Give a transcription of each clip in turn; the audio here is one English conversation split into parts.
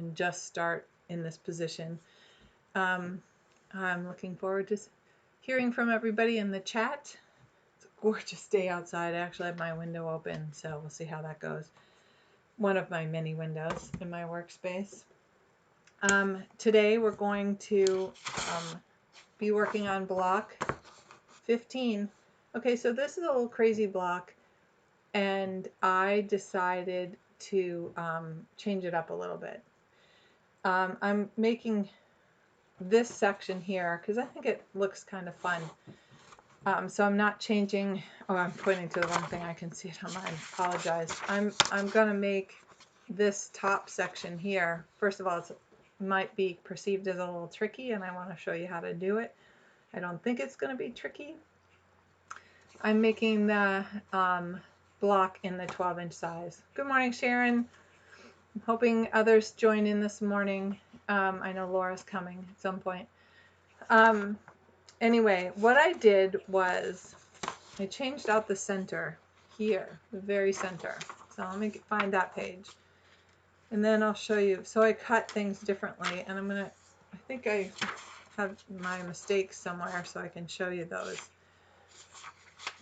and just start in this position. I'm looking forward to hearing from everybody in the chat. It's a gorgeous day outside. I actually have my window open, so we'll see how that goes. One of my many windows in my workspace. Today we're going to be working on block 15. Okay, so this is a little crazy block, and I decided to change it up a little bit. I'm making this section here because I think it looks kind of fun. So I'm not changing. Oh, I'm pointing to the wrong thing. I can see it on mine. Apologize. I'm gonna make this top section here. First of all, it might be perceived as a little tricky, and I want to show you how to do it. I don't think it's going to be tricky. I'm making the block in the 12-inch size. Good morning, Sharon. I'm hoping others join in this morning. I know Laura's coming at some point. Anyway, what I did was I changed out the center here, the very center. So let me find that page. And then I'll show you. So I cut things differently, and I think I have my mistakes somewhere so I can show you those.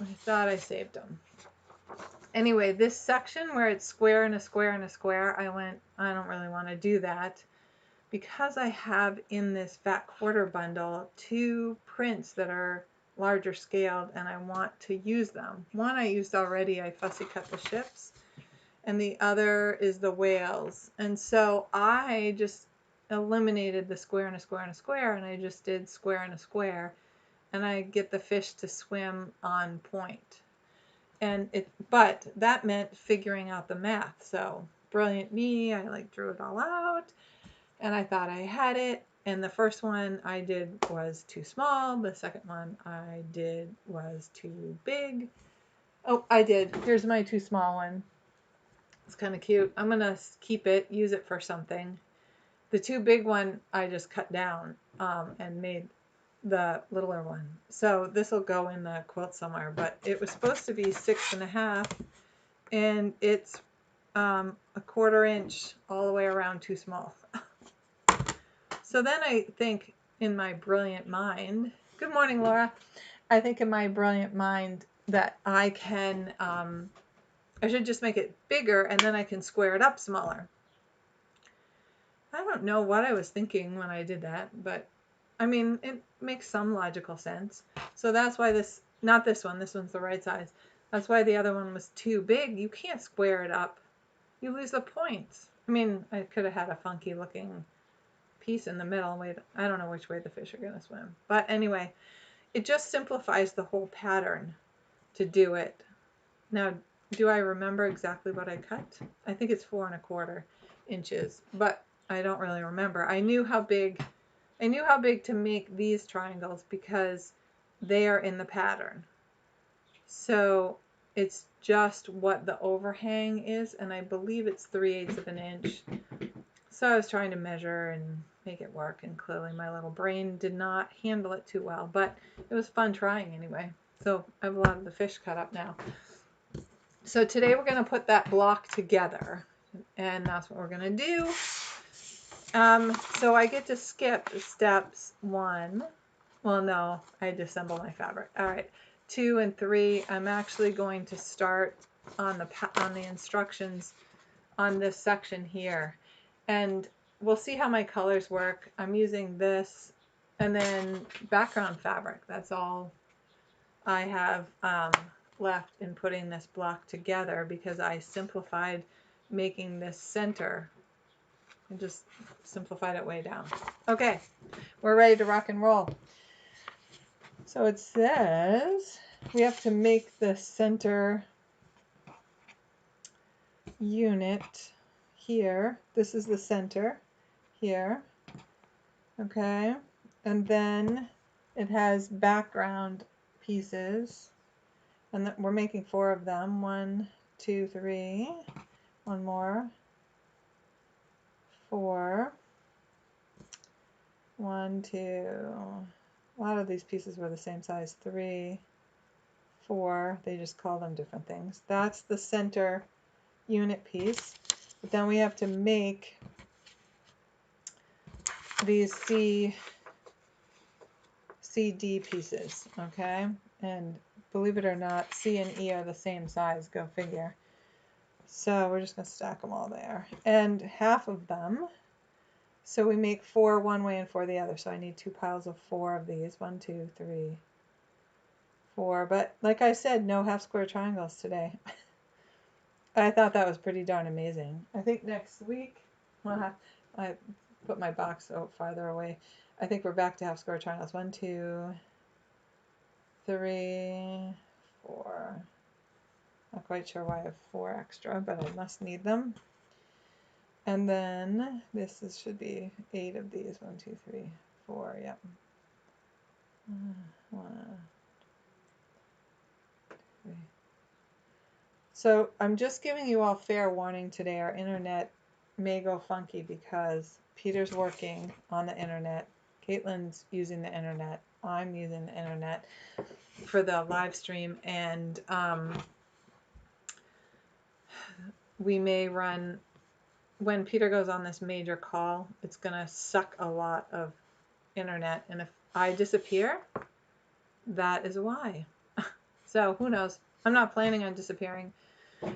I thought I saved them. Anyway, this section where it's square and a square and a square, I don't really want to do that because I have in this fat quarter bundle 2 prints that are larger scaled, and I want to use them. One I used already, I fussy cut the ships, and the other is the whales. And so I just eliminated the square and a square and a square, and I just did square and a square, and I get the fish to swim on point. But that meant figuring out the math. So brilliant me, I drew it all out, and I thought I had it. And the first one I did was too small. The second one I did was too big. Oh, I did. Here's my too small one. It's kind of cute. I'm going to keep it, use it for something. The too big one I just cut down and made the littler one. So this will go in the quilt somewhere, but it was supposed to be 6.5, and it's a 1/4 inch all the way around too small. So then I think in my brilliant mind, good morning, Laura. I think in my brilliant mind that I can, I should just make it bigger, and then I can square it up smaller. I don't know what I was thinking when I did that, but I mean, it makes some logical sense. So that's why not this one, this one's the right size. That's why the other one was too big. You can't square it up. You lose the points. I mean, I could have had a funky looking piece in the middle. Wait, I don't know which way the fish are going to swim. But anyway, it just simplifies the whole pattern to do it. Now, do I remember exactly what I cut? I think it's 4.25 inches, but I don't really remember. I knew how big to make these triangles because they are in the pattern. So it's just what the overhang is, and I believe it's 3/8 of an inch. So I was trying to measure and make it work, and clearly my little brain did not handle it too well, but it was fun trying anyway. So I have a lot of the fish cut up now. So today we're going to put that block together, and that's what we're going to do. So I get to skip steps 1. Well, no, I disassemble my fabric. All right, 2 and 3. I'm actually going to start on the instructions on this section here, and we'll see how my colors work. I'm using this and then background fabric. That's all I have left in putting this block together because I simplified making this center and just simplified it way down. Okay, we're ready to rock and roll. So it says we have to make the center unit here. This is the center here. Okay, and then it has background pieces, and we're making 4 of them. 1, 2, 3. One more. 4. 1, 2. A lot of these pieces were the same size. 3, 4. They just call them different things. That's the center unit piece. But then we have to make these CD pieces, okay? And believe it or not, C and E are the same size, go figure. So we're just gonna stack them all there. And half of them, so we make 4 one way and 4 the other. So I need 2 piles of 4 of these. 1, 2, 3, 4. But like I said, no half square triangles today. I thought that was pretty darn amazing. I think next week, well, I put my box out farther away. I think we're back to half square triangles. 1, 2, 3, 4. Not quite sure why I have 4 extra, but I must need them. And then should be 8 of these. 1, 2, 3, 4. Yep. 1, 2, 3. So I'm just giving you all fair warning today. Our internet may go funky because Peter's working on the internet. Caitlin's using the internet. I'm using the internet for the live stream, and we may run, when Peter goes on this major call, it's going to suck a lot of internet, and if I disappear, that is why. So who knows? I'm not planning on disappearing.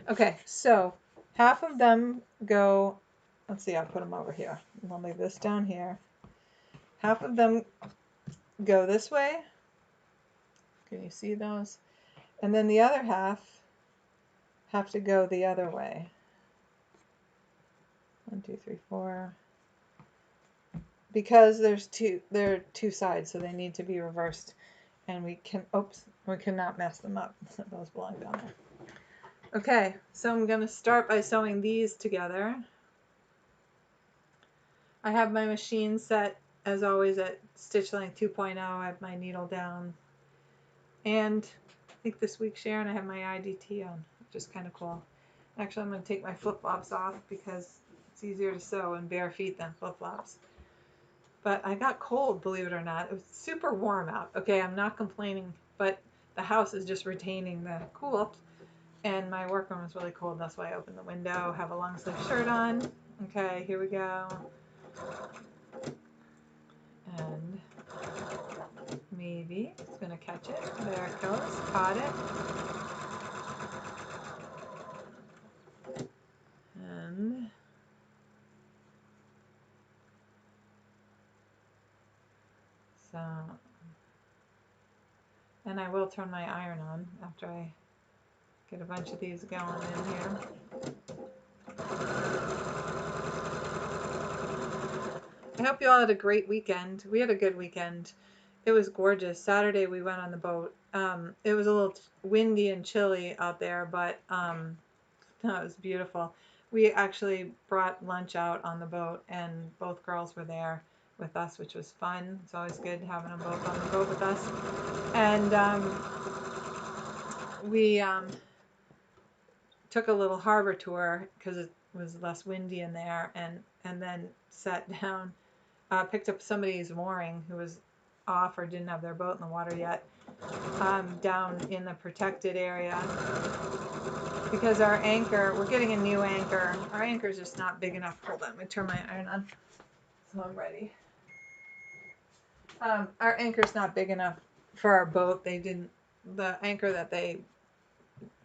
Okay, so half of them go, let's see, I'll put them over here. I'll leave this down here. Half of them go this way. Can you see those? And then the other half have to go the other way. 1, 2, 3, 4. Because there are 2 sides, so they need to be reversed. And we cannot mess them up. Those belong down there. Okay, so I'm going to start by sewing these together. I have my machine set, as always, at stitch length 2.0. I have my needle down. And I think this week, Sharon, I have my IDT on, which is kind of cool. Actually, I'm going to take my flip-flops off because it's easier to sew in bare feet than flip-flops. But I got cold, believe it or not. It was super warm out. Okay, I'm not complaining, but the house is just retaining the cool. And my workroom is really cold. That's why I opened the window, have a long sleeve shirt on. Okay, here we go. And maybe it's going to catch it. There it goes. Caught it. And so, and I will turn my iron on after I get a bunch of these going in here. I hope you all had a great weekend. We had a good weekend. It was gorgeous. Saturday we went on the boat. It was a little windy and chilly out there, but no, it was beautiful. We actually brought lunch out on the boat, and both girls were there with us, which was fun. It's always good having them both on the boat with us. And we took a little harbor tour because it was less windy in there, and then sat down, picked up somebody's mooring who was off or didn't have their boat in the water yet, down in the protected area, because our anchor, we're getting a new anchor. Our anchor is just not big enough. Hold on, let me turn my iron on so I'm ready. Our anchor's not big enough for our boat. The anchor that they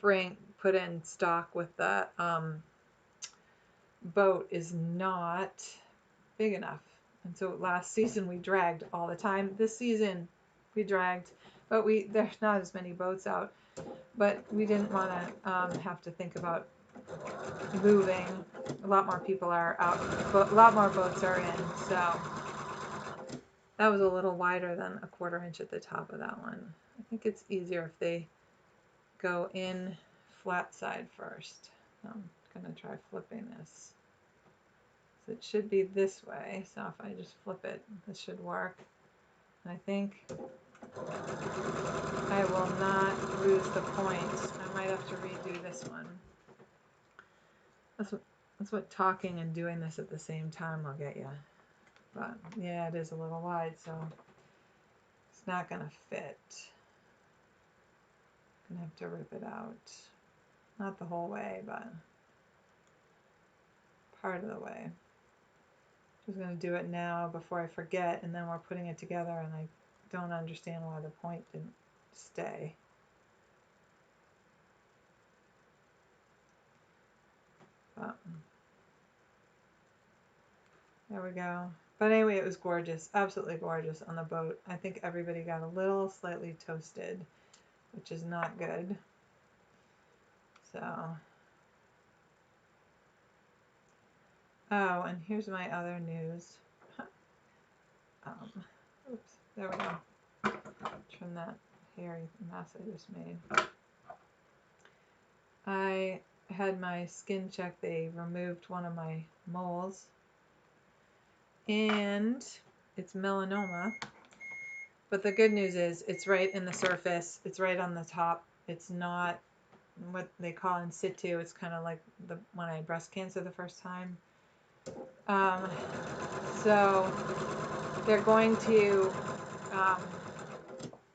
put in stock with the boat is not big enough. And so last season we dragged all the time. This season we dragged, but there's not as many boats out. But we didn't want to have to think about moving. A lot more people are out, but a lot more boats are in. So that was a little wider than a 1/4 inch at the top of that one. I think it's easier if they go in flat side first. I'm going to try flipping this. So it should be this way. So if I just flip it, this should work. And I think I will not lose the point. I might have to redo this one. That's what talking and doing this at the same time will get you. But yeah, it is a little wide, so it's not going to fit. I'm going to have to rip it out. Not the whole way, but part of the way. was going to do it now before I forget, and then we're putting it together and I don't understand why the point didn't stay. There we go. But anyway, it was gorgeous, absolutely gorgeous on the boat. I think everybody got a little slightly toasted, which is not good. So, oh, and here's my other news. Oops, there we go. Trim that hairy mess I just made. I had my skin check. They removed one of my moles, and it's melanoma. But the good news is it's right in the surface. It's right on the top. It's not what they call in situ. It's kind of like when I had breast cancer the first time. So they're going to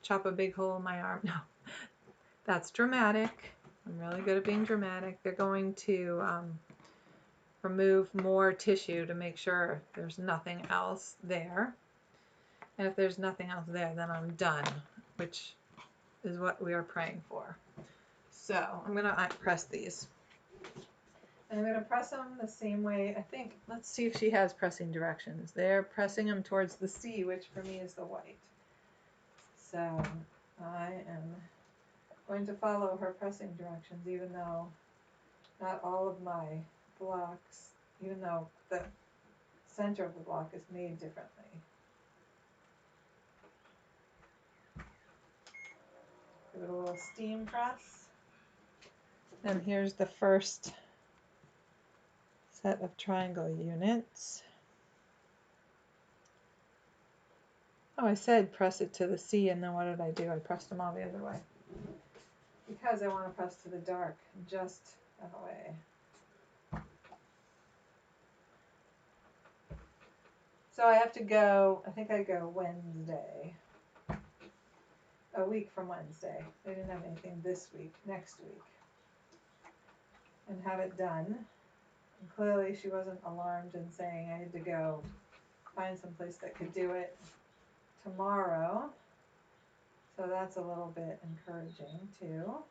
chop a big hole in my arm. No, that's dramatic. I'm really good at being dramatic. They're going to remove more tissue to make sure there's nothing else there. And if there's nothing else there, then I'm done, which is what we are praying for. So I'm going to press these. And I'm going to press them the same way, I think. Let's see if she has pressing directions. They're pressing them towards the C, which for me is the white. So I am going to follow her pressing directions, even though not all of my blocks, even though the center of the block is made differently. Give it a little steam press. And here's the first set of triangle units. Oh, I said press it to the C, and then what did I do? I pressed them all the other way. Because I want to press to the dark, just that way. So I have to go, I think I go Wednesday. A week from Wednesday. They didn't have anything this week, next week. And have it done. And clearly she wasn't alarmed and saying I had to go find some place that could do it tomorrow. So that's a little bit encouraging too.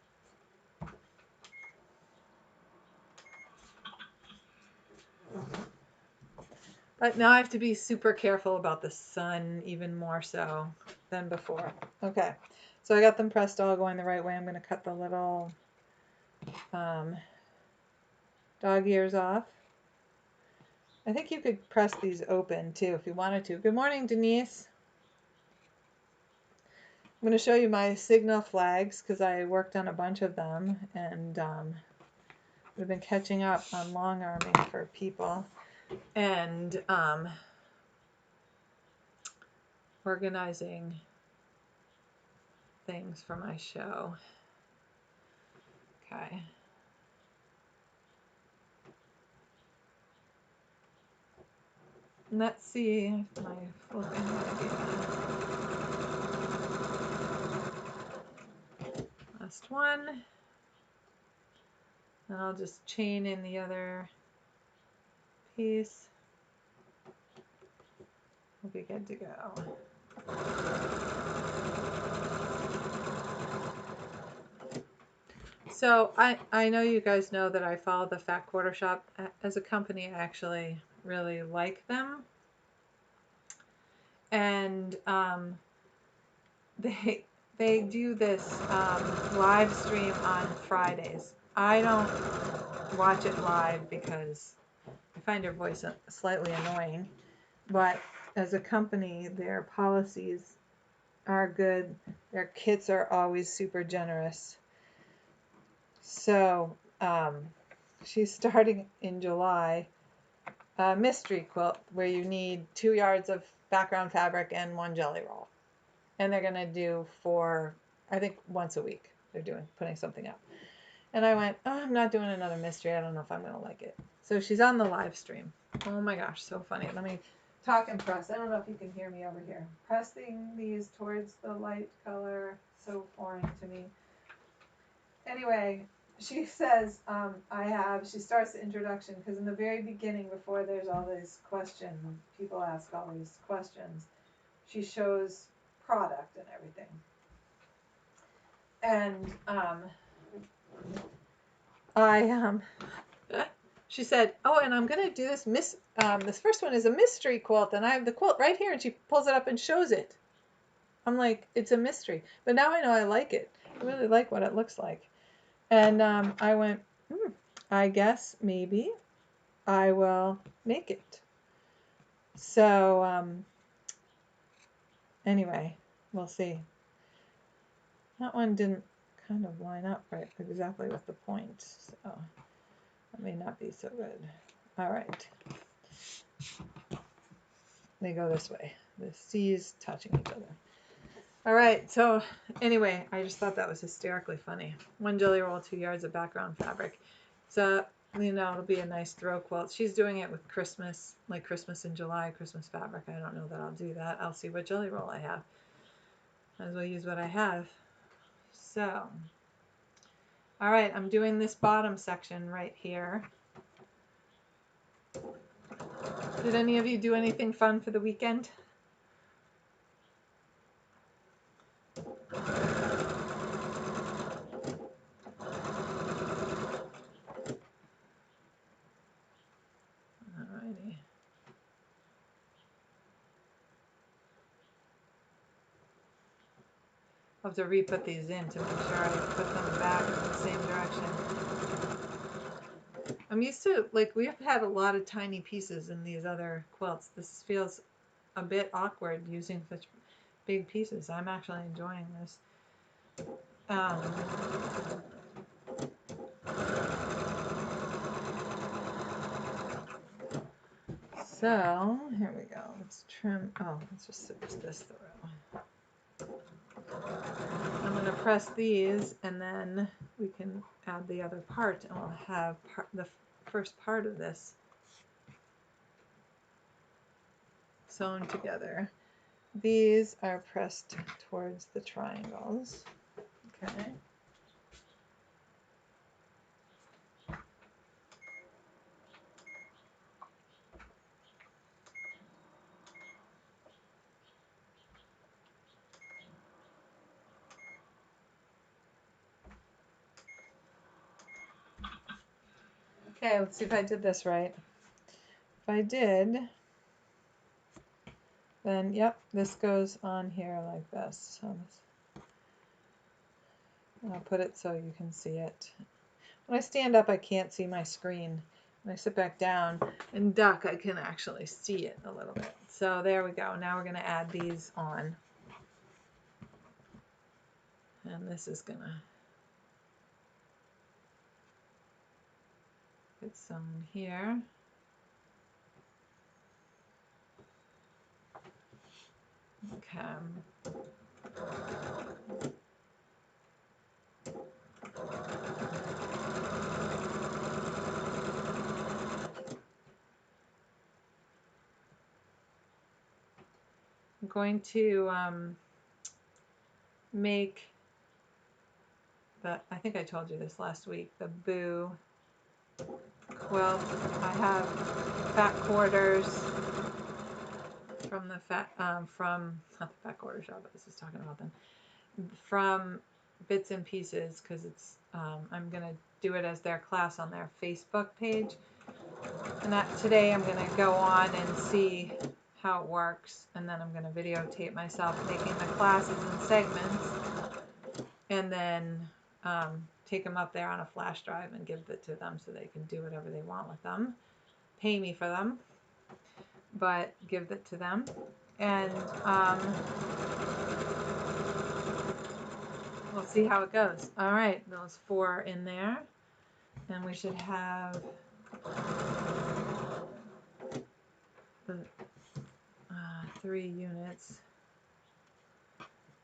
But now I have to be super careful about the sun, even more so than before. Okay, so I got them pressed all going the right way. I'm going to cut the little dog ears off. I think you could press these open too if you wanted to. Good morning, Denise. I'm going to show you my signal flags because I worked on a bunch of them, and we've been catching up on long arming for people and organizing things for my show. Okay. Let's see if my flipping idea. Last one. And I'll just chain in the other piece. We'll be good to go. So I know you guys know that I follow the Fat Quarter Shop. As a company, I actually really like them. And they do this live stream on Fridays. I don't watch it live because I find her voice slightly annoying. But as a company, their policies are good. Their kits are always super generous. So she's starting in July a mystery quilt where you need 2 yards of background fabric and 1 jelly roll. And they're going to do for, I think, once a week. They're putting something up. And I went, oh, I'm not doing another mystery. I don't know if I'm going to like it. So she's on the live stream. Oh my gosh, so funny. Let me talk and press. I don't know if you can hear me over here. Pressing these towards the light color, so foreign to me. Anyway, she says, she starts the introduction, because in the very beginning, before there's all these questions, people ask all these questions, she shows product and everything. And she said, oh, and I'm going to do this, this first one is a mystery quilt, and I have the quilt right here, and she pulls it up and shows it. I'm like, it's a mystery. But now I know I like it. I really like what it looks like. And I went, I guess maybe I will make it. So anyway, we'll see. That one didn't kind of line up right exactly with the point, so that may not be so good. All right. They go this way. The C's touching each other. All right, so anyway, I just thought that was hysterically funny. 1 jelly roll, 2 yards of background fabric. So, you know, it'll be a nice throw quilt. She's doing it with Christmas, like Christmas in July, Christmas fabric. I don't know that I'll do that. I'll see what jelly roll I have. Might as well use what I have. So, all right, I'm doing this bottom section right here. Did any of you do anything fun for the weekend? Alrighty. I'll have to re-put these in to make sure I put them back in the same direction. I'm used to, like, we've had a lot of tiny pieces in these other quilts. This feels a bit awkward using such big pieces. I'm actually enjoying this. So here we go. Let's trim. Oh, let's just push this through. I'm going to press these, and then we can add the other part, and we'll have the first part of this sewn together. These are pressed towards the triangles. Okay. Okay, let's see if I did this right. If I did, then yep, this goes on here like this. So I'll put it so you can see it. When I stand up, I can't see my screen. When I sit back down and duck, I can actually see it a little bit. So there we go. Now we're going to add these on. And this is going to get sewn here. Okay. I'm going to make the, I think I told you this last week, the Boo quilt. I have fat quarters from the from not the fat quarter shop, but this is talking about them, from Bits and Pieces, because it's I'm gonna do it as their class on their Facebook page, and today I'm gonna go on and see how it works, and then I'm gonna videotape myself making the classes in segments, and then take them up there on a flash drive and give it to them so they can do whatever they want with them. Pay me for them, but give it to them. And we'll see how it goes. All right, those 4 in there. And we should have the 3 units.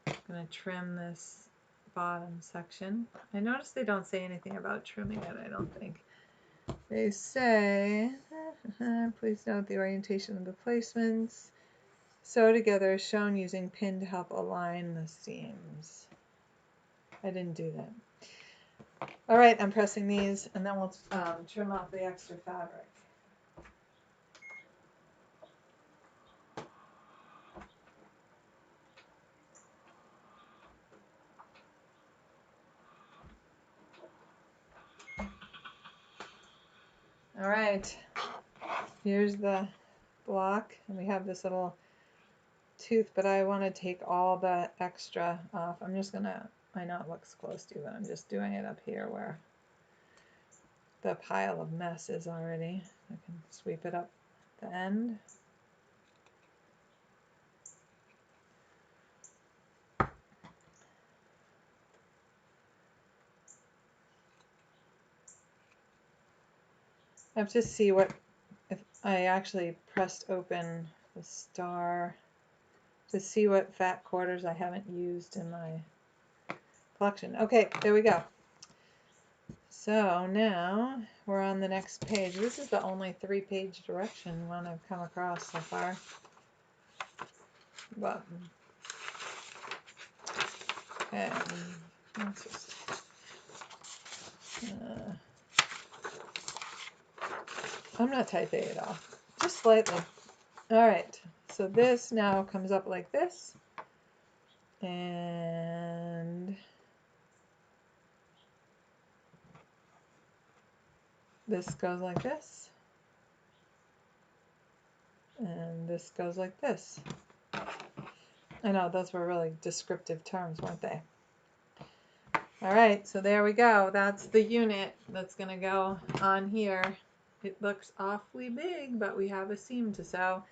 I'm going to trim this bottom section. I noticed they don't say anything about trimming it, I don't think. They say, please note the orientation of the placements. Sew together as shown using pin to help align the seams. I didn't do that. All right, I'm pressing these, and then we'll trim off the extra fabric. All right, here's the block, and we have this little tooth, but I want to take all the extra off. I'm just gonna, I know it looks close to you, but I'm just doing it up here where the pile of mess is already. I can sweep it up the end. I have to see what, if I actually pressed open the star to see what fat quarters I haven't used in my collection. Okay, there we go. So now we're on the next page. This is the only 3-page direction one I've come across so far. But let's just, I'm not typing it all, just slightly. All right, so this now comes up like this, and this goes like this, and this goes like this. I know those were really descriptive terms, weren't they? All right, so there we go. That's the unit that's going to go on here. It looks awfully big, but we have a seam to sew.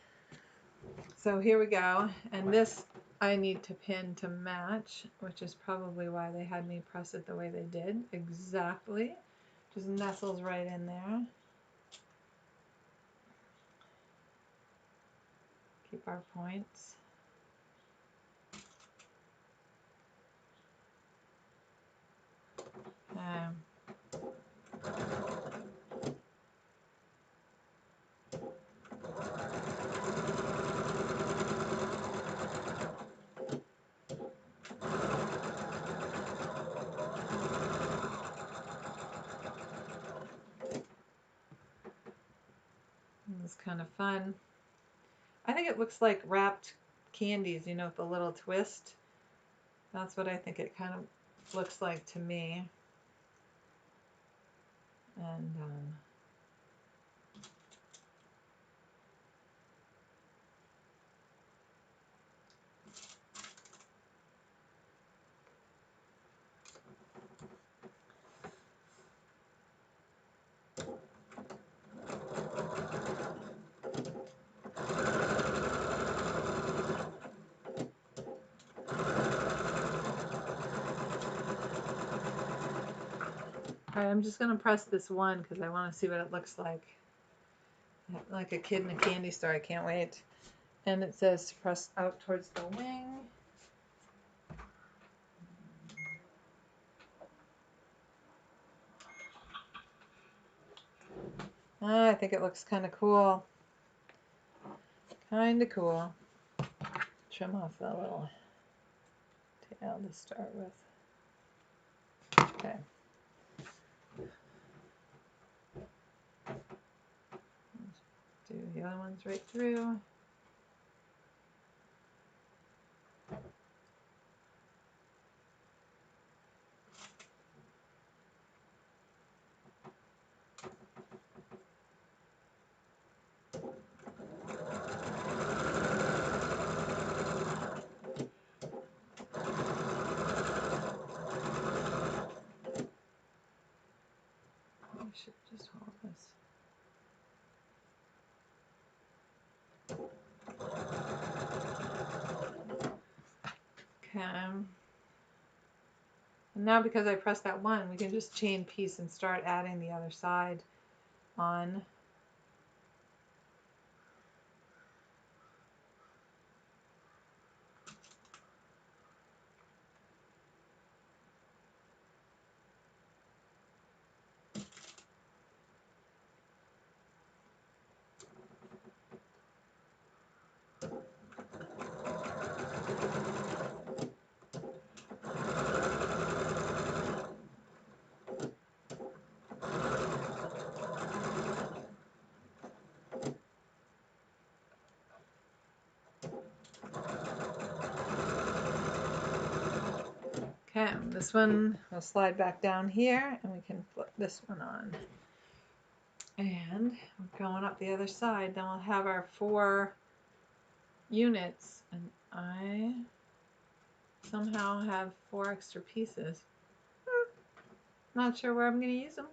So here we go. And this I need to pin to match, which is probably why they had me press it the way they did. Exactly. Just nestles right in there. Keep our points. It's kind of fun. I think it looks like wrapped candies, you know, with a little twist. That's what I think it kind of looks like to me. And all right, I'm just going to press this one because I want to see what it looks like. Like a kid in a candy store, I can't wait. And it says to press out towards the wing. I think it looks kind of cool. Kind of cool. Trim off the little tail to start with. Okay. Do the other ones right through. I should just hold this. Okay. And now because I pressed that one, we can just chain piece and start adding the other side on. Okay, this one will slide back down here and we can flip this one on. And going up the other side, then we'll have our 4 units, and I somehow have 4 extra pieces. Not sure where I'm going to use them.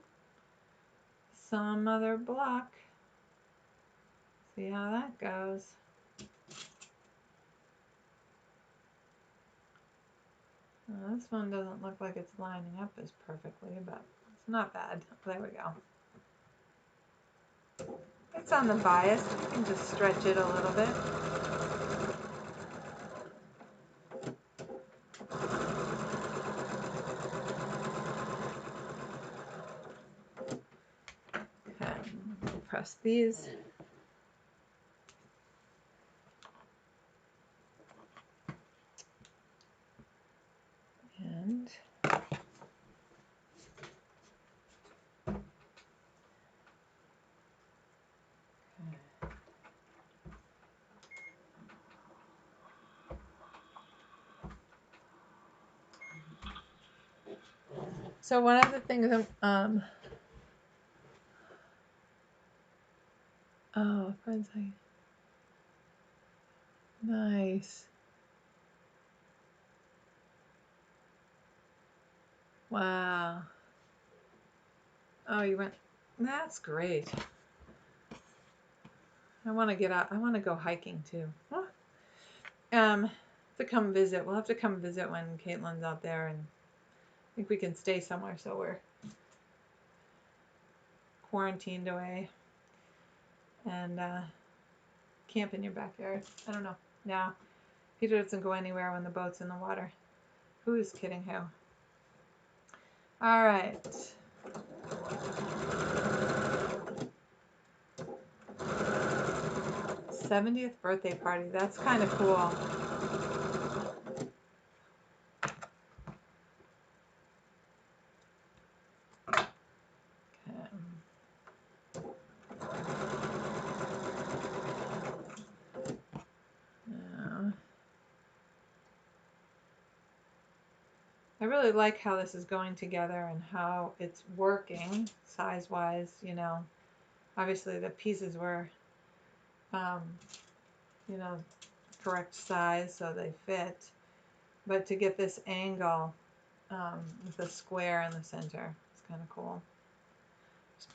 Some other block. See how that goes. Well, this one doesn't look like it's lining up as perfectly, but it's not bad. There we go. It's on the bias. You can just stretch it a little bit. Okay, press these. And so one of the things oh, friends, nice. Wow. Oh, you went. That's great. I want to get out. I want to go hiking too. To come visit. We'll have to come visit when Caitlin's out there, and I think we can stay somewhere so we're quarantined away and camp in your backyard. I don't know. No, Peter doesn't go anywhere when the boat's in the water. Who's kidding who? All right. '70th birthday party. That's kind of cool. I really like how this is going together and how it's working size-wise, you know. Obviously the pieces were, you know, correct size so they fit. But to get this angle with the square in the center, it's kind of cool. Just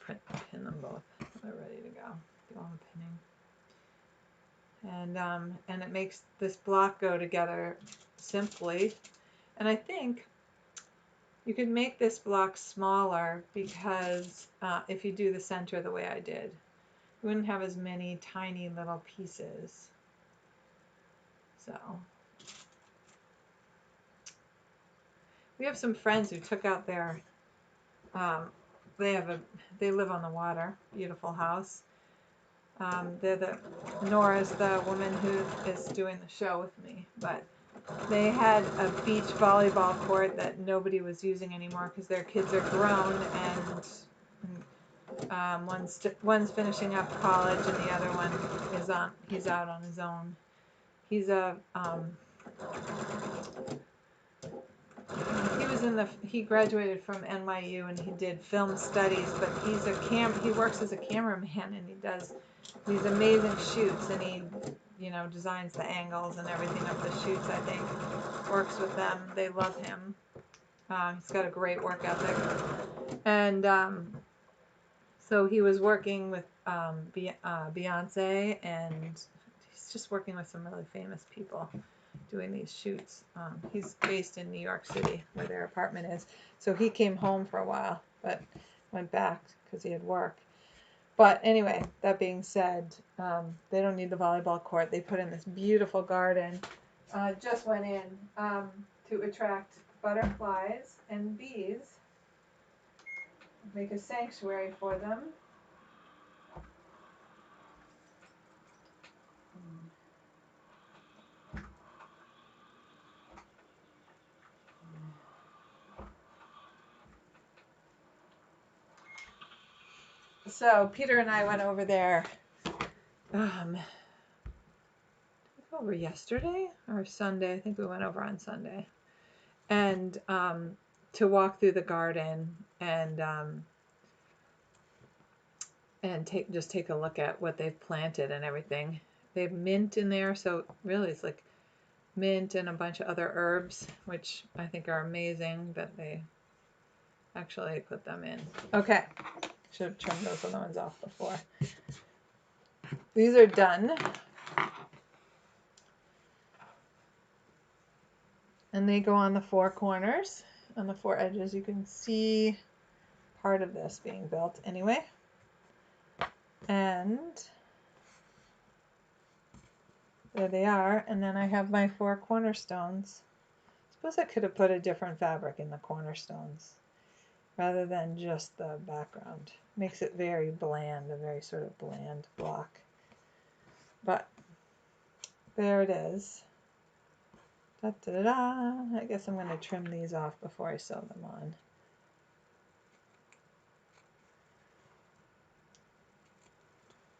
pin them both. They're ready to go. Do all the pinning. And it makes this block go together simply. And I think you could make this block smaller because if you do the center the way I did, you wouldn't have as many tiny little pieces. So we have some friends who took out their they live on the water, beautiful house. Nora's the woman who is doing the show with me, but they had a beach volleyball court that nobody was using anymore because their kids are grown, and one's finishing up college and the other one he's out on his own. He graduated from NYU and he did film studies, but he works as a cameraman and he does these amazing shoots, and he, you know, designs the angles and everything of the shoots. I think works with them. They love him. He's got a great work ethic, and so he was working with Beyonce, and he's just working with some really famous people doing these shoots. He's based in New York City where their apartment is, so he came home for a while but went back because he had work. But anyway, that being said, they don't need the volleyball court. They put in this beautiful garden. Just went in to attract butterflies and bees, make a sanctuary for them. So Peter and I went over there. Did we go over yesterday or Sunday? I think we went over on Sunday. and to walk through the garden and just take a look at what they've planted and everything. They have mint in there, so really it's like mint and a bunch of other herbs, which I think are amazing that they actually put them in. Okay, should have trimmed those other ones off before. These are done. And they go on the four corners, on the four edges. You can see part of this being built anyway. And there they are. And then I have my four cornerstones. Suppose I could have put a different fabric in the cornerstones rather than just the background. Makes it very bland, a very sort of bland block. But there it is. Da, da, da, da. I guess I'm going to trim these off before I sew them on.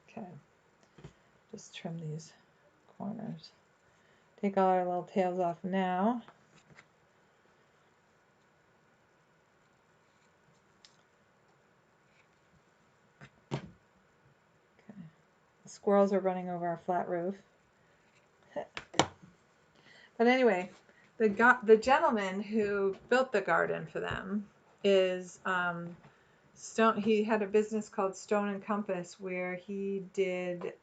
Okay, just trim these corners. Take all our little tails off now. Okay. The squirrels are running over our flat roof. But anyway, the gentleman who built the garden for them is Stone. He had a business called Stone and Compass where he did.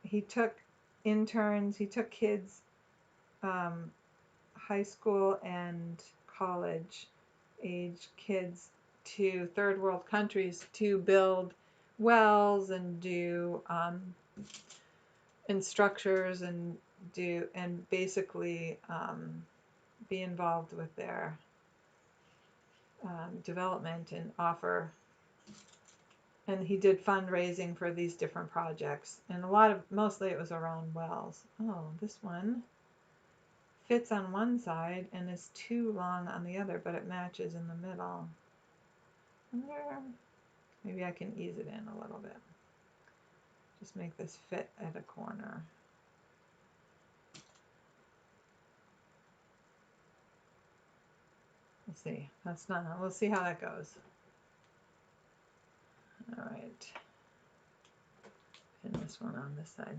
He took interns. He took kids, high school and college age kids to third world countries to build wells and do and structures and basically be involved with their development and offer. And he did fundraising for these different projects, and mostly it was around wells. Oh, this one fits on one side and is too long on the other, but it matches in the middle. Maybe I can ease it in a little bit. Just make this fit at a corner. Let's see. That's not. We'll see how that goes. All right. Pin this one on this side.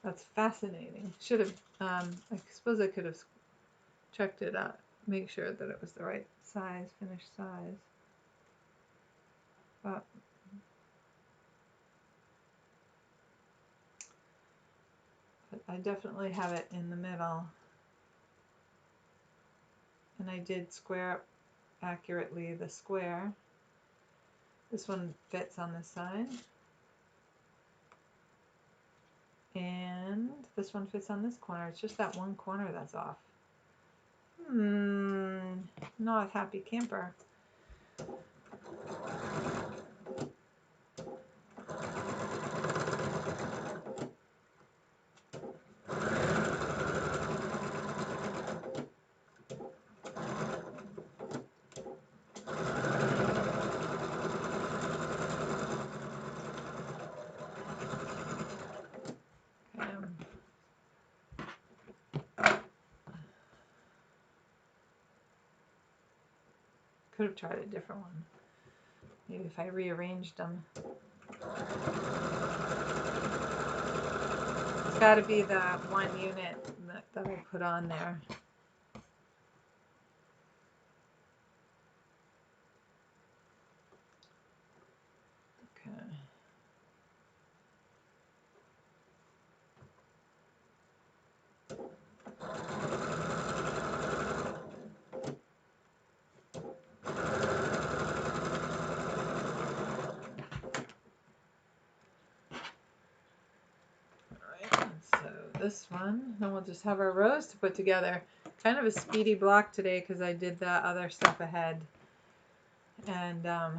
That's fascinating. Should have. I suppose I could have checked it out, make sure that it was the right size, finished size. But I definitely have it in the middle. And I did square up accurately the square. This one fits on this side. And this one fits on this corner. It's just that one corner that's off. Not a happy camper. Could have tried a different one. Maybe if I rearranged them. It's got to be the one unit that I put on there. Okay. This one, then we'll just have our rows to put together. Kind of a speedy block today because I did the other stuff ahead. And I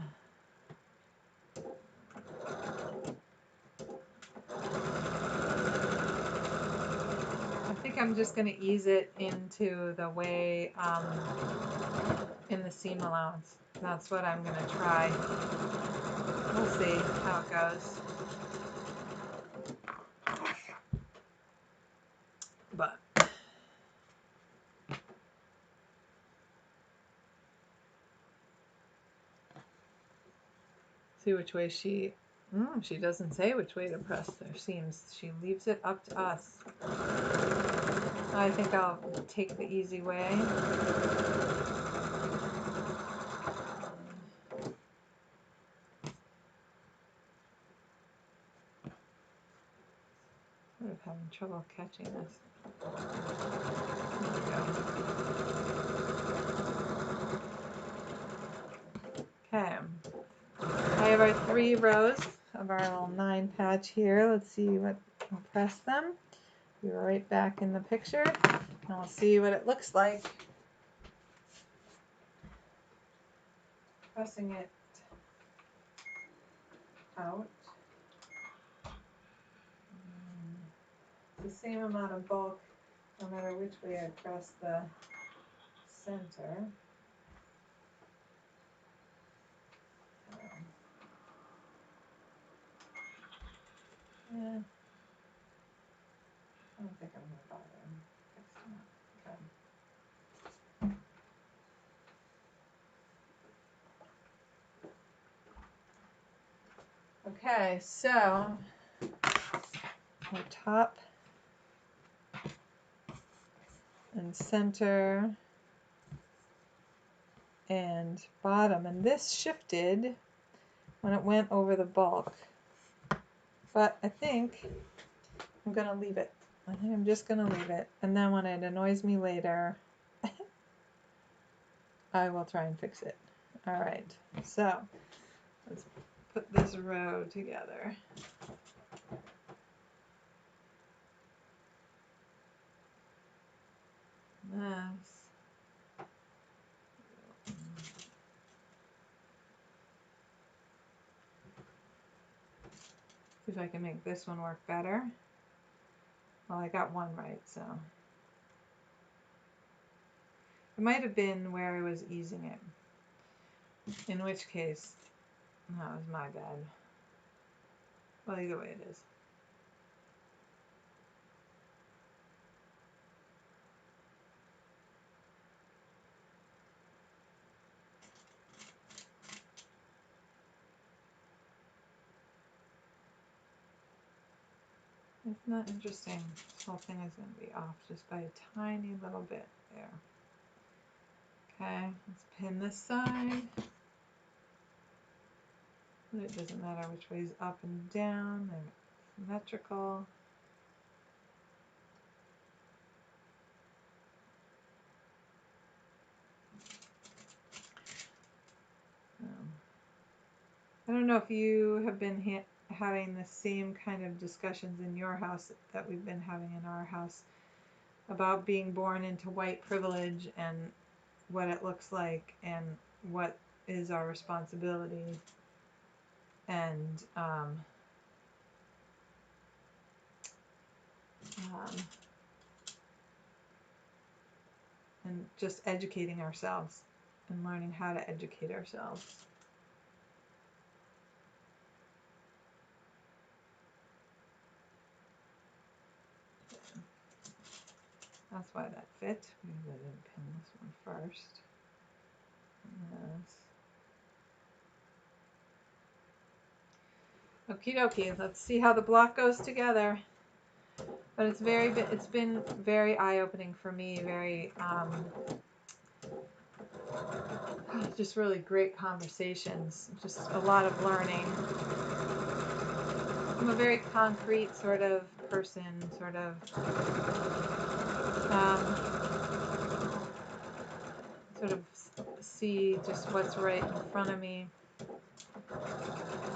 think I'm just going to ease it into the way in the seam allowance. That's what I'm going to try. We'll see how it goes. But see which way she doesn't say which way to press their seams. She leaves it up to us. I think I'll take the easy way. Sort of having trouble catching this. There we go. Okay. I have our 3 rows of our little 9 patch here. Let's see what, I'll press them. Be right back in the picture and I'll see what it looks like. Pressing it out. It's the same amount of bulk no matter which way I press the center. Yeah, I don't think I'm going to bother fixing it. Okay. Okay, so our top and center and bottom, and this shifted when it went over the bulk, but I think I'm gonna leave it. I think I'm just gonna leave it, and then when it annoys me later I will try and fix it. All right, so let's put this row together. This. See if I can make this one work better. Well, I got one right, so. It might have been where I was easing it. In which case, that was my bad. Well, either way it is. Isn't that interesting? This whole thing is going to be off just by a tiny little bit there. Okay, let's pin this side. It doesn't matter which way is up and down. They're symmetrical. I don't know if you have been having the same kind of discussions in your house that we've been having in our house about being born into white privilege and what it looks like and what is our responsibility, and and just educating ourselves and learning how to educate ourselves. That's why that fit, because I didn't pin this one first. This. Okie dokie, let's see how the block goes together. But it's been very eye-opening for me, very just really great conversations, just a lot of learning. I'm a very concrete sort of person, sort of see just what's right in front of me,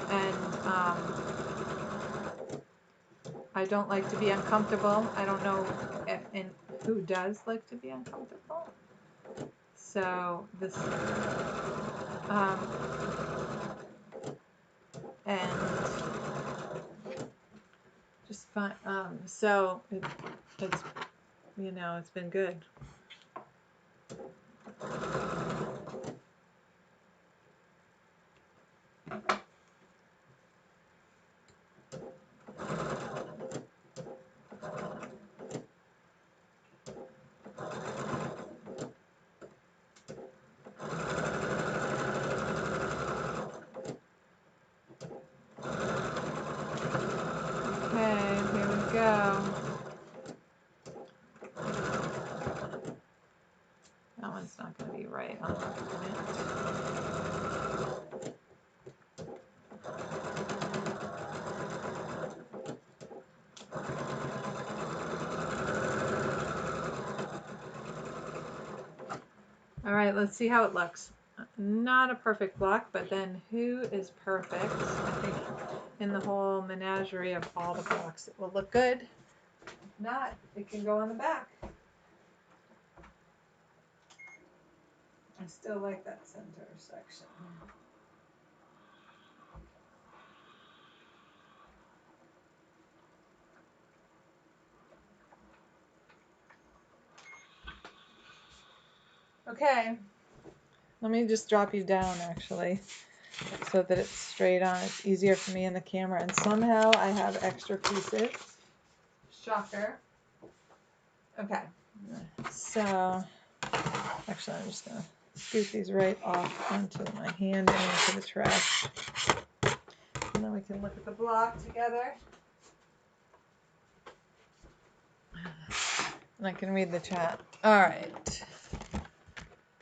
and I don't like to be uncomfortable. I don't know who does like to be uncomfortable. So this and just fun. So it's it's been good. go. That one's not going to be right on the All right, let's see how it looks. Not a perfect block, but then who is perfect? I think in the whole menagerie of all the blocks, it will look good. If not, it can go on the back. I still like that center section. Okay, let me just drop you down actually, so that it's straight on. It's easier for me in the camera, and somehow I have extra pieces. Shocker. Okay, so actually I'm just gonna scoot these right off onto my hand and into the trash, and then we can look at the block together, and I can read the chat. All right,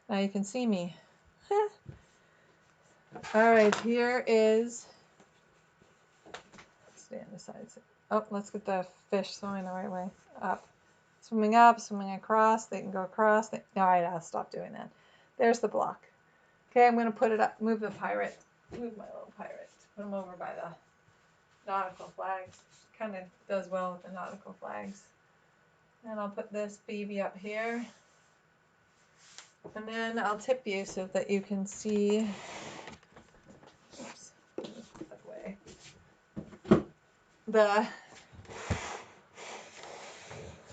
now you can see me. All right, here is, stay on the sides. Oh, let's get the fish swimming the right way. Up, swimming across. They can go across. All right, I'll stop doing that. There's the block. Okay, I'm going to put it up. Move the pirate. Move my little pirate. Put him over by the nautical flags. Kind of does well with the nautical flags. And I'll put this baby up here. And then I'll tip you so that you can see. Oops, that way. The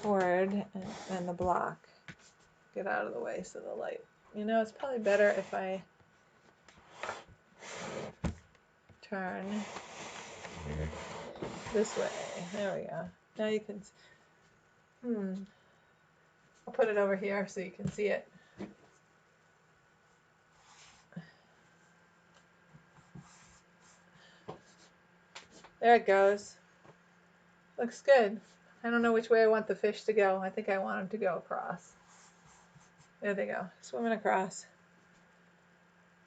board and the block. Get out of the way so the light. You know, it's probably better if I turn this way. There we go. Now you can. I'll put it over here so you can see it. There it goes. Looks good. I don't know which way I want the fish to go. I think I want them to go across. There they go, swimming across.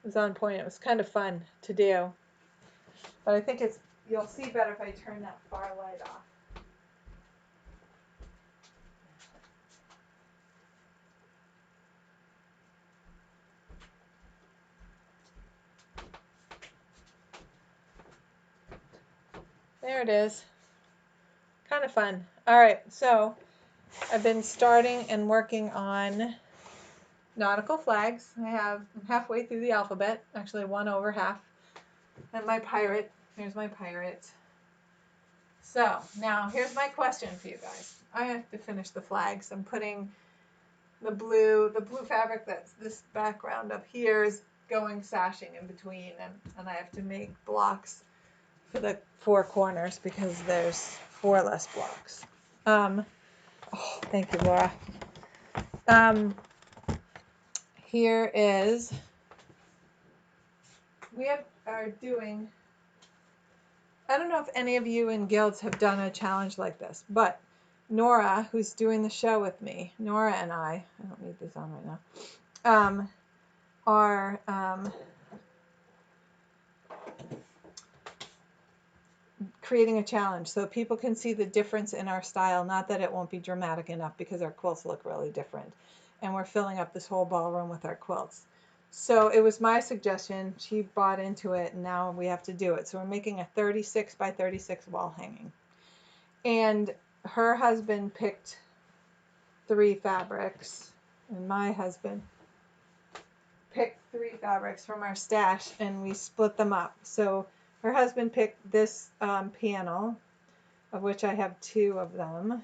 It was on point. It was kind of fun to do. But I think you'll see better if I turn that far light off. There it is. Kind of fun. All right, so I've been starting and working on nautical flags. I'm halfway through the alphabet, actually one over half. And my pirate, here's my pirate. So now here's my question for you guys. I have to finish the flags. I'm putting the blue fabric that's this background up here is going sashing in between, and I have to make blocks for the 4 corners because there's 4 less blocks. Oh, thank you, Laura. Here is, are doing, I don't know if any of you in guilds have done a challenge like this, but Nora, who's doing the show with me, Nora and I don't need these on right now, are creating a challenge so people can see the difference in our style. Not that it won't be dramatic enough because our quilts look really different, and we're filling up this whole ballroom with our quilts. So it was my suggestion. She bought into it, and now we have to do it. So we're making a 36 by 36 wall hanging, and her husband picked 3 fabrics, and my husband picked 3 fabrics from our stash, and we split them up. So her husband picked this panel, of which I have 2 of them.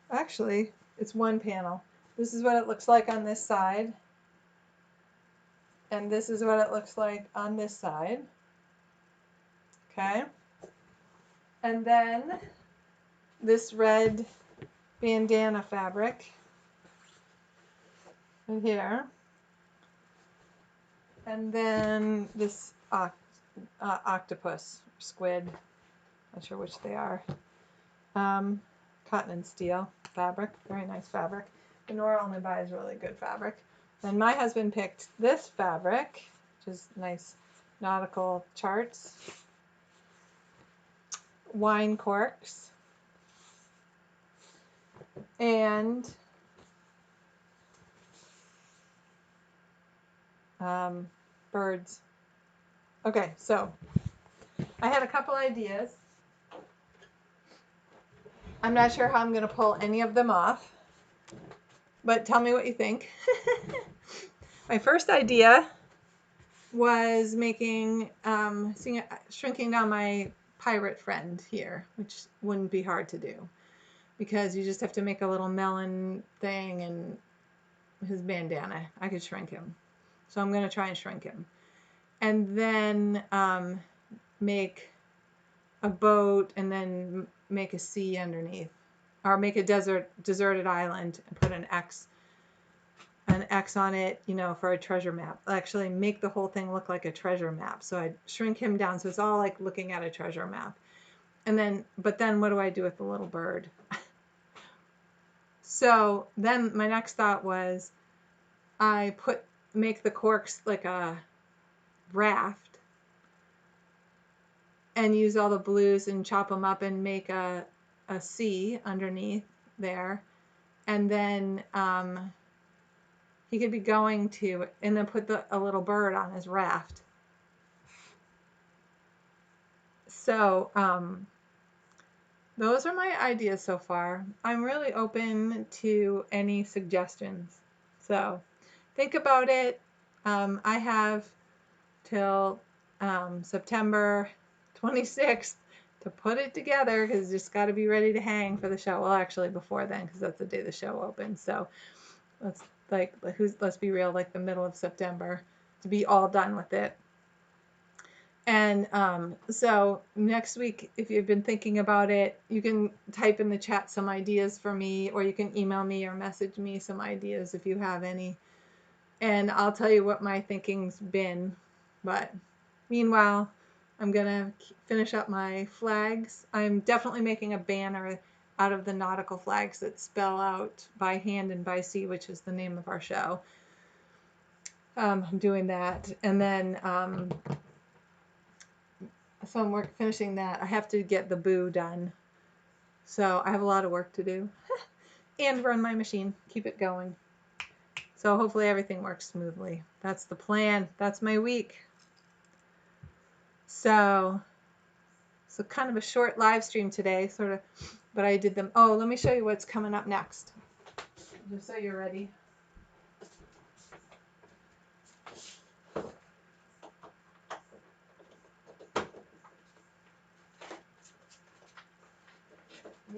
Actually, it's 1 panel. This is what it looks like on this side, and this is what it looks like on this side. Okay, and then this red bandana fabric in here And then this octopus, squid, not sure which they are. Cotton and steel fabric, very nice fabric. Nora only buys really good fabric. Then my husband picked this fabric, which is nice nautical charts, wine corks, and birds. Okay, so I had a couple ideas. I'm not sure how I'm going to pull any of them off, but tell me what you think. My first idea was making, shrinking down my pirate friend here, which wouldn't be hard to do because you just have to make a little melon thing and his bandana. I could shrink him. So I'm going to try and shrink him. And then make a boat and then make a sea underneath, or make a deserted island and put an X on it, you know, for a treasure map. Actually make the whole thing look like a treasure map. So I'd shrink him down so it's all like looking at a treasure map. And then, but then what do I do with the little bird? So then my next thought was make the corks like a raft and use all the blues and chop them up and make a sea underneath there. And then he could be going to, and then put a little bird on his raft. So those are my ideas so far. I'm really open to any suggestions. So think about it. I have till September 26th to put it together because it's just got to be ready to hang for the show. Well, actually before then, because that's the day the show opens. So let's be real, like the middle of September to be all done with it. And so next week, if you've been thinking about it, you can type in the chat some ideas for me, or you can email me or message me some ideas if you have any. And I'll tell you what my thinking's been. But meanwhile, I'm going to finish up my flags. I'm definitely making a banner out of the nautical flags that spell out by hand and by sea, which is the name of our show. I'm doing that. And then so I'm finishing that. I have to get the boo done. So I have a lot of work to do. And run my machine. Keep it going. So hopefully everything works smoothly. That's the plan. That's my week. So kind of a short live stream today, sort of, but I did them. Oh, let me show you what's coming up next. Just so you're ready.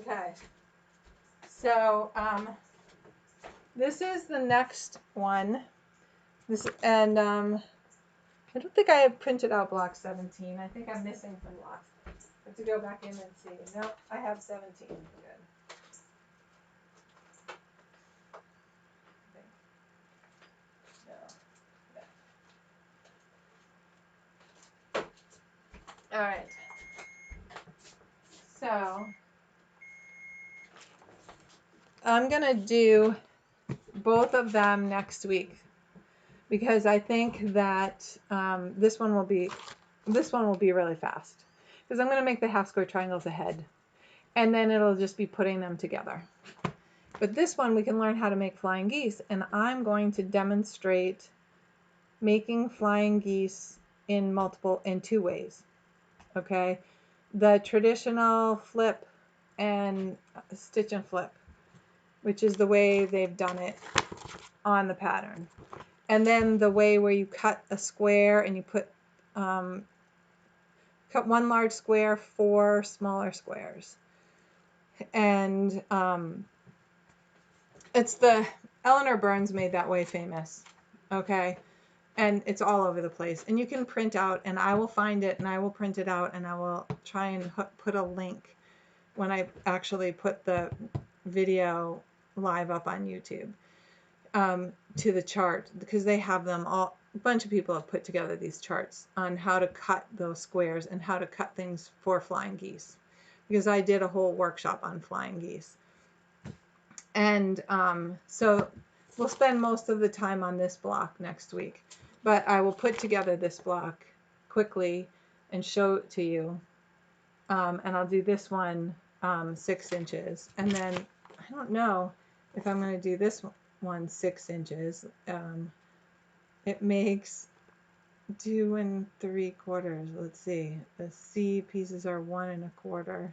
Okay. So this is the next one. And I don't think I have printed out block 17. I think I'm missing some blocks. I have to go back in and see. Nope, I have 17. Good. No. All right. So I'm gonna do both of them next week because I think that this one will be really fast because I'm gonna make the half square triangles ahead, and then it'll just be putting them together. But this one we can learn how to make flying geese, and I'm going to demonstrate making flying geese in two ways. Okay, the traditional flip and stitch and flip, which is the way they've done it on the pattern, and then the way where you cut a square and you put cut one large square, 4 smaller squares, and it's the Eleanor Burns made that way famous. Okay. And it's all over the place, and you can print out, and I will find it and I will print it out, and I will try and put a link when I actually put the video live up on YouTube to the chart, because they have them all. a bunch of people have put together these charts on how to cut those squares and how to cut things for flying geese, because I did a whole workshop on flying geese. And so we'll spend most of the time on this block next week, but I will put together this block quickly and show it to you. And I'll do this one 6 inches, and then I don't know if I'm going to do this one 6 inches. It makes 2 3/4. Let's see, the C pieces are 1 1/4.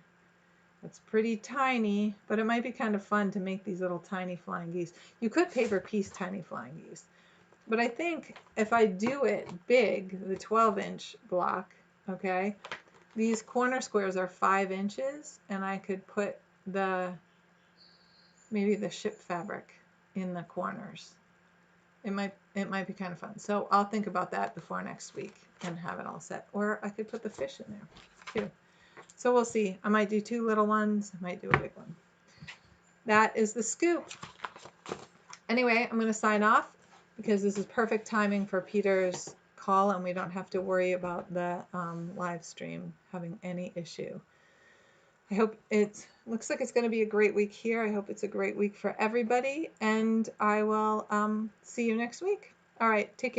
That's pretty tiny, but it might be kind of fun to make these little tiny flying geese. You could paper piece tiny flying geese, but I think if I do it big, the 12-inch block, okay, these corner squares are 5 inches, and I could put maybe the ship fabric in the corners. It might be kind of fun. So I'll think about that before next week and have it all set. Or I could put the fish in there too. So we'll see. I might do 2 little ones. I might do a big one. That is the scoop. Anyway, I'm going to sign off because this is perfect timing for Peter's call, and we don't have to worry about the live stream having any issue. I hope it looks like it's going to be a great week here. I hope it's a great week for everybody, and I will see you next week. All right, take care.